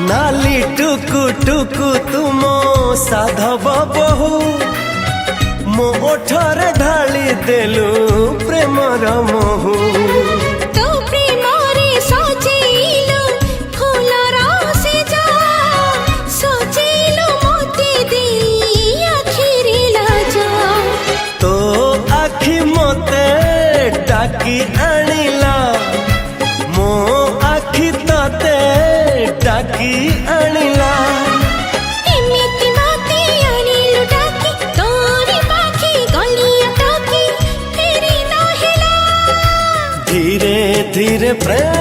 नाली टुकु टुकु तुम साधव बहु मो ओठरे ढाली देलु प्रेमर महू तो प्रेमरे सजेइलु फूलर सेजा सजेइलु मोते देई आखिरे लाजा तो आखि मते डाकी आनिला मो आखि तते डाकी आनिला एमिति मोते आनिलु डाकी तोरी पाखी गलिया टाकी फेरी नहेला धीरे धीरे प्रेम